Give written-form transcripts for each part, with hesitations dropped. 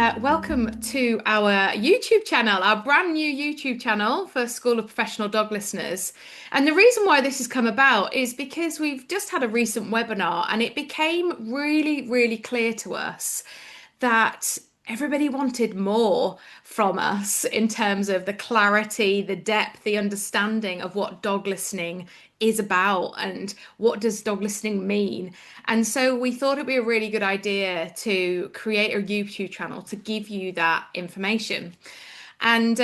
Welcome to our YouTube channel, our brand new YouTube channel for School of Professional Dog listeners. And the reason why this has come about is because we've just had a recent webinar and it became really, really clear to us that everybody wanted more from us in terms of the clarity, the depth, the understanding of what dog listening is about and what does dog listening mean. And so we thought it'd be a really good idea to create a YouTube channel to give you that information. And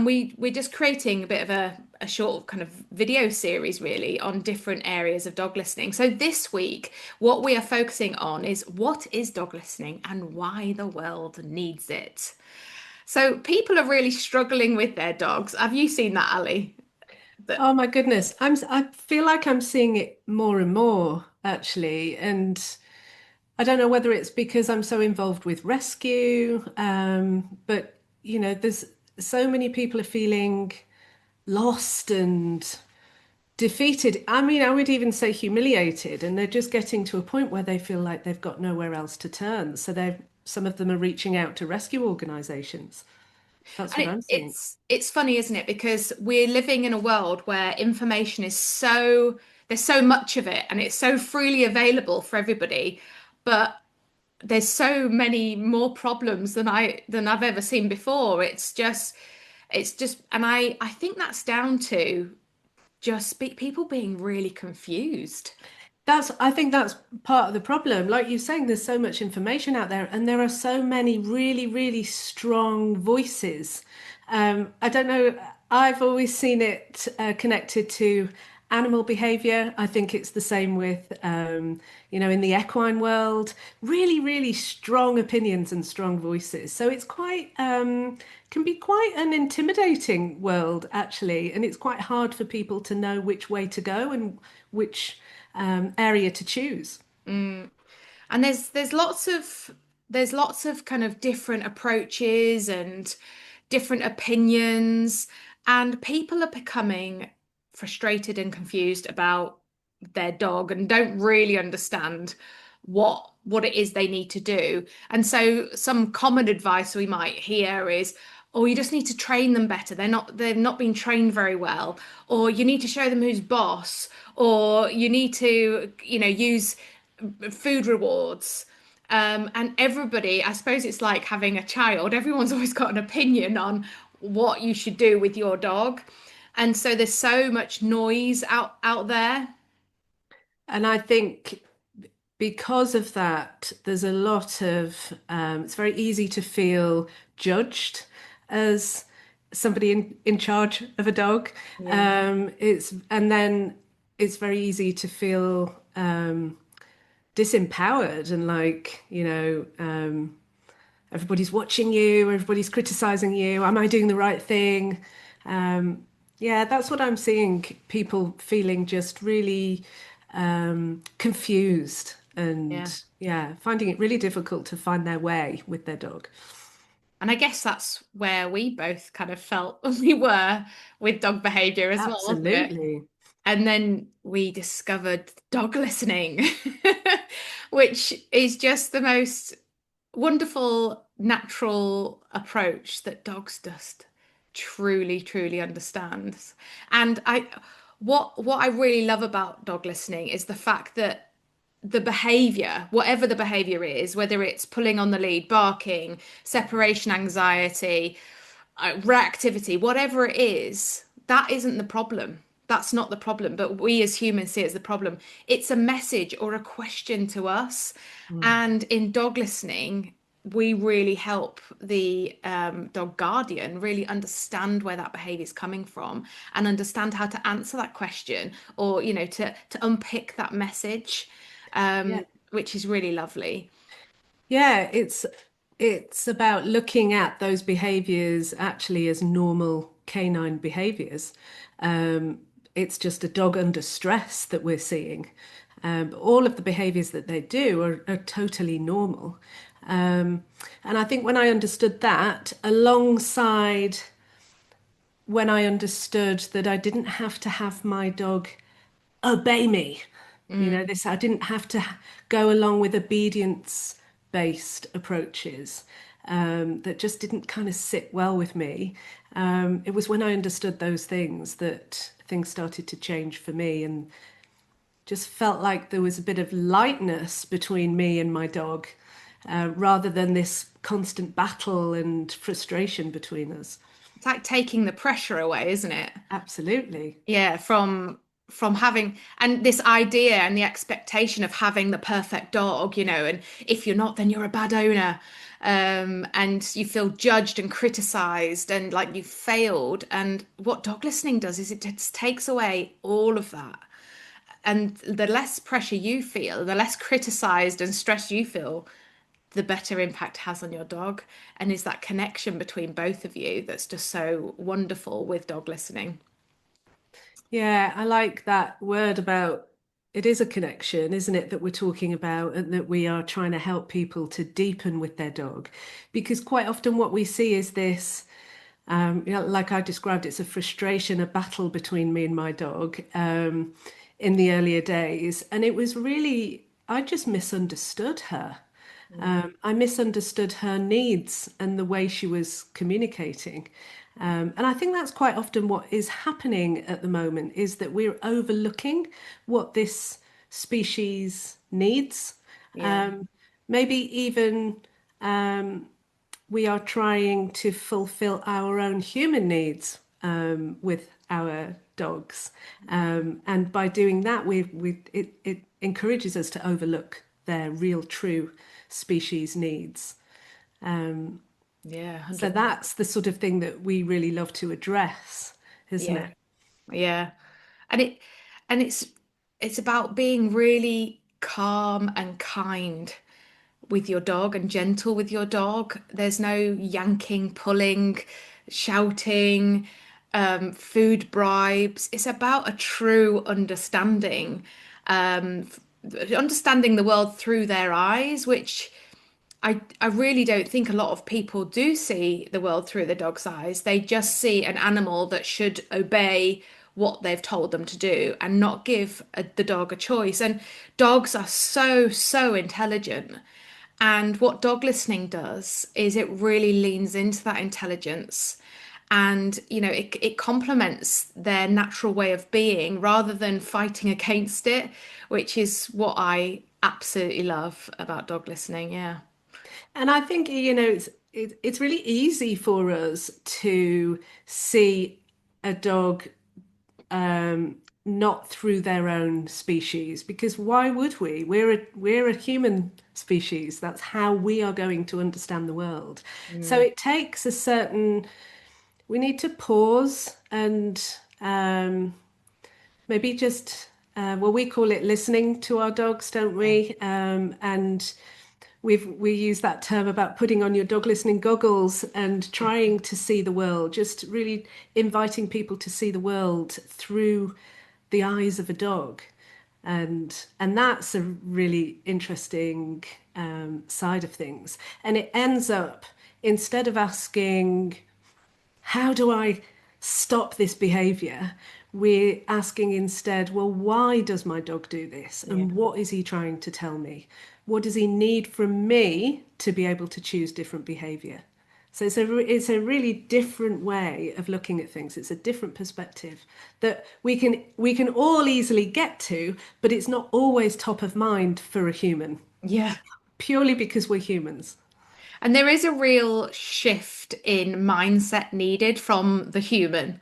we're just creating a bit of a short kind of video series really on different areas of dog listening. So this week, what we are focusing on is what is dog listening and why the world needs it. So people are really struggling with their dogs. Have you seen that, Ali? That Oh my goodness. I feel like I'm seeing it more and more actually. And I don't know whether it's because I'm so involved with rescue, but there's so many people are feeling lost and defeated. I mean, I would even say humiliated, and they're just getting to a point where they feel like they've got nowhere else to turn. So some of them are reaching out to rescue organizations. That's And what I'm seeing. it's funny, isn't it? Because we're living in a world where information is so there's so much of it and it's so freely available for everybody, but there's so many more problems than I've ever seen before. It's just and I think that's down to people being really confused. I think that's part of the problem. Like you're saying, there's so much information out there, and there are so many really, really strong voices. I don't know, I've always seen it connected to animal behavior. I think it's the same with, in the equine world, really, really strong opinions and strong voices. So it's can be quite an intimidating world, actually. And it's quite hard for people to know which way to go and which area to choose. Mm. And there's lots of kind of different approaches and different opinions, and people are becoming frustrated and confused about their dog and don't really understand what it is they need to do. And so some common advice we might hear is, oh, you just need to train them better. They've not been trained very well, or you need to show them who's boss, or you need to, use food rewards. And everybody, I suppose it's like having a child, everyone's always got an opinion on what you should do with your dog. And so there's so much noise out there. And I think because of that, there's a lot of, it's very easy to feel judged as somebody in charge of a dog. Yeah. And then it's very easy to feel disempowered and like, everybody's watching you, everybody's criticizing you. Am I doing the right thing? Yeah, that's what I'm seeing. People feeling just really confused Yeah. and yeah, finding it really difficult to find their way with their dog. And I guess that's where we both kind of felt we were with dog behavior as well, wasn't it? Absolutely. And then we discovered dog listening, which is just the most wonderful, natural approach that dogs just truly, truly understands. And what I really love about dog listening is the fact that the behavior, whatever the behavior is, whether it's pulling on the lead, barking, separation anxiety, reactivity, whatever it is, that isn't the problem. That's not the problem, but we as humans see it as the problem. It's a message or a question to us. Mm. And in dog listening, we really help the dog guardian really understand where that behavior is coming from and understand how to answer that question or, to unpick that message, Yeah. which is really lovely. Yeah, it's about looking at those behaviors actually as normal canine behaviors. Um, it's just a dog under stress that we're seeing. But all of the behaviors that they do are totally normal. And I think when I understood that, alongside when I understood that I didn't have to have my dog obey me. Mm, I didn't have to go along with obedience-based approaches. that just didn't kind of sit well with me. It was when I understood those things that things started to change for me, and just felt like there was a bit of lightness between me and my dog, rather than this constant battle and frustration between us. It's like taking the pressure away, isn't it? Absolutely. Yeah, from having and this idea and the expectation of having the perfect dog, and if you're not, then you're a bad owner. And you feel judged and criticized and like you've failed. And what dog listening does is it just takes away all of that. And the less pressure you feel, the less criticized and stressed you feel, the better impact it has on your dog. And is that connection between both of you that's just so wonderful with dog listening. Yeah, I like that word about it is a connection, isn't it, that we're talking about, and that we are trying to help people to deepen with their dog. Because quite often what we see is this, like I described, it's a frustration, a battle between me and my dog, in the earlier days. And it was really, I just misunderstood her. Mm. I misunderstood her needs and the way she was communicating. And I think that's quite often what is happening at the moment is that we're overlooking what this species needs. Yeah. Um, Maybe even we are trying to fulfill our own human needs with our dogs. And by doing that, it encourages us to overlook their real, true species needs. Yeah, So 100%. that's the sort of thing that we really love to address, isn't Yeah. it? Yeah. And it and it's about being really calm and kind with your dog and gentle with your dog. There's no yanking, pulling, shouting, food bribes. It's about a true understanding, understanding the world through their eyes, which I really don't think a lot of people do see the world through the dog's eyes. They just see an animal that should obey what they've told them to do and not give the dog a choice. And dogs are so, so intelligent. And what dog listening does is it really leans into that intelligence and it complements their natural way of being rather than fighting against it, which is what I absolutely love about dog listening. Yeah. And I think, it's really easy for us to see a dog not through their own species, because why would we? We're a human species. That's how we are going to understand the world. So Mm, it takes a certain, we need to pause and maybe just, well, we call it listening to our dogs, don't yeah. we? And we use that term about putting on your dog listening goggles and trying to see the world, just really inviting people to see the world through the eyes of a dog. And that's a really interesting side of things. And it ends up, instead of asking, how do I stop this behavior? We're asking instead, well, why does my dog do this? Yeah. And what is he trying to tell me? What does he need from me to be able to choose different behavior? So it's a really different way of looking at things. It's a different perspective that we can all easily get to, but it's not always top of mind for a human, Yeah. purely because we're humans. And there is a real shift in mindset needed from the human.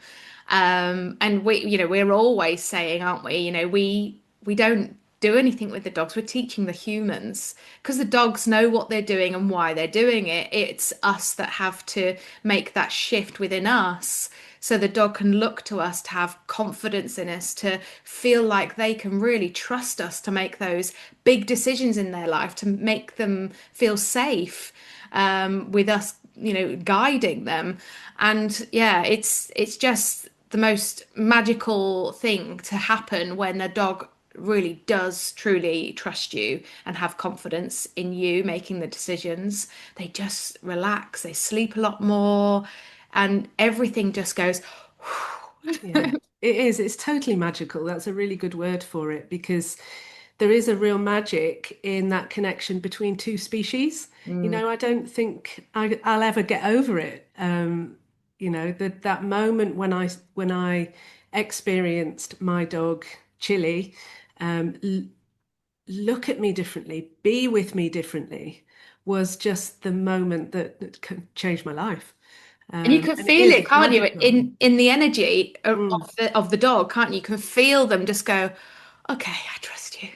And we're always saying, aren't we? We don't do anything with the dogs. We're teaching the humans because the dogs know what they're doing and why they're doing it. It's us that have to make that shift within us. So the dog can look to us to have confidence in us, to feel like they can really trust us to make those big decisions in their life, to make them feel safe with us, guiding them. And yeah, it's just the most magical thing to happen when a dog really does truly trust you and have confidence in you making the decisions. They just relax, they sleep a lot more, and everything just goes. Yeah, it is. It's totally magical. That's a really good word for it because there is a real magic in that connection between two species. Mm. I don't think I'll ever get over it. That moment when I experienced my dog Chili look at me differently, be with me differently, was just the moment that changed my life. And you can And it feel is it, it's can't you? magical. In the energy Mm, of the dog, can't you? You can feel them just go, okay, I trust you,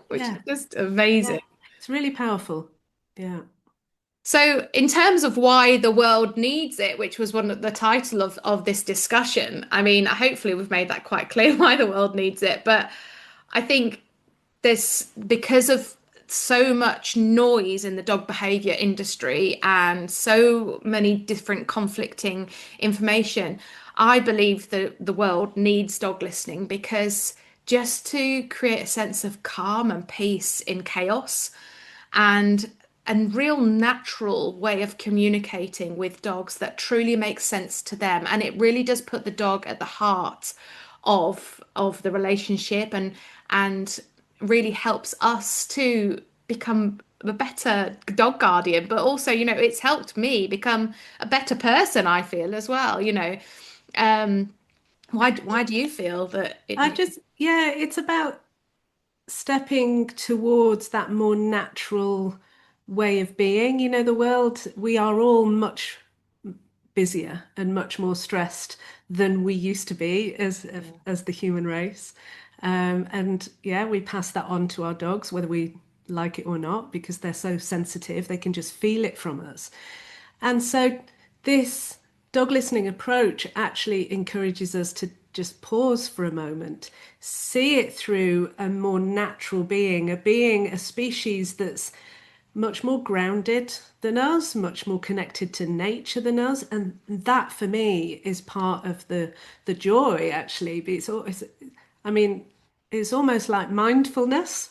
which is yeah, just yeah, amazing. it's really powerful. Yeah. So, in terms of why the world needs it, which was one of the title of this discussion, I mean, hopefully we've made that quite clear why the world needs it. But I think there's because of so much noise in the dog behavior industry and so many different conflicting information. I believe that the world needs dog listening because just to create a sense of calm and peace in chaos and real natural way of communicating with dogs that truly makes sense to them. And it really does put the dog at the heart of the relationship and really helps us to become a better dog guardian. But also, it's helped me become a better person, I feel as well, Um, why do you feel that it Yeah, it's about stepping towards that more natural way of being. The world, we are all much busier and much more stressed than we used to be as the human race. And yeah, we pass that on to our dogs, whether we like it or not, because they're so sensitive, they can just feel it from us. And so this dog listening approach actually encourages us to just pause for a moment, see it through a more natural being, a species that's much more grounded than us, much more connected to nature than us. And that for me is part of the joy actually. But I mean, it's almost like mindfulness.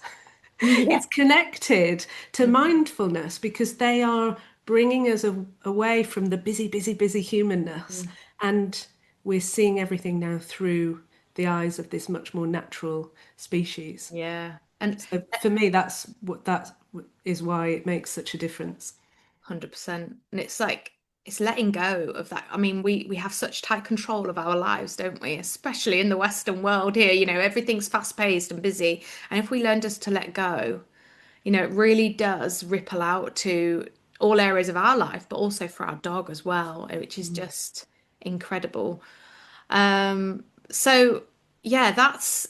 Yeah. It's connected to mindfulness because they are bringing us away from the busy, busy, busy humanness. Mhm. And we're seeing everything now through the eyes of this much more natural species. Yeah. And So for me, that is why it makes such a difference. 100%. And it's like it's letting go of that. I mean, we have such tight control of our lives, don't we? Especially in the Western world here, everything's fast paced and busy. And if we learn just to let go, it really does ripple out to all areas of our life, but also for our dog as well, which is Mm. just incredible. So yeah, that's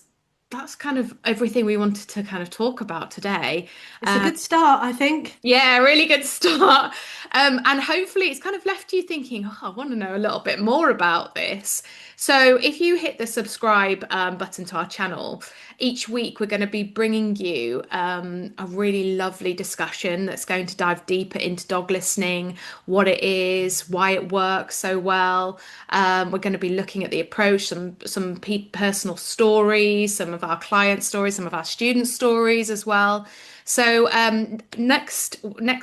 kind of everything we wanted to kind of talk about today. It's a good start, I think. Yeah, really good start. And hopefully it's kind of left you thinking, oh, I want to know a little bit more about this. So if you hit the subscribe button to our channel, each week we're going to be bringing you a really lovely discussion that's going to dive deeper into dog listening, what it is, why it works so well. We're going to be looking at the approach, some personal stories, some of our client stories, some of our student stories as well. So next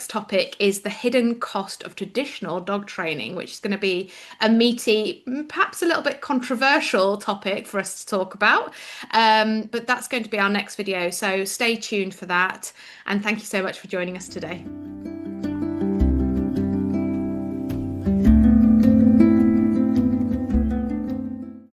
topic is the hidden cost of traditional dog training, which is going to be a meaty, perhaps a little bit controversial topic for us to talk about. But that's going to be our next video. So stay tuned for that. And thank you so much for joining us today.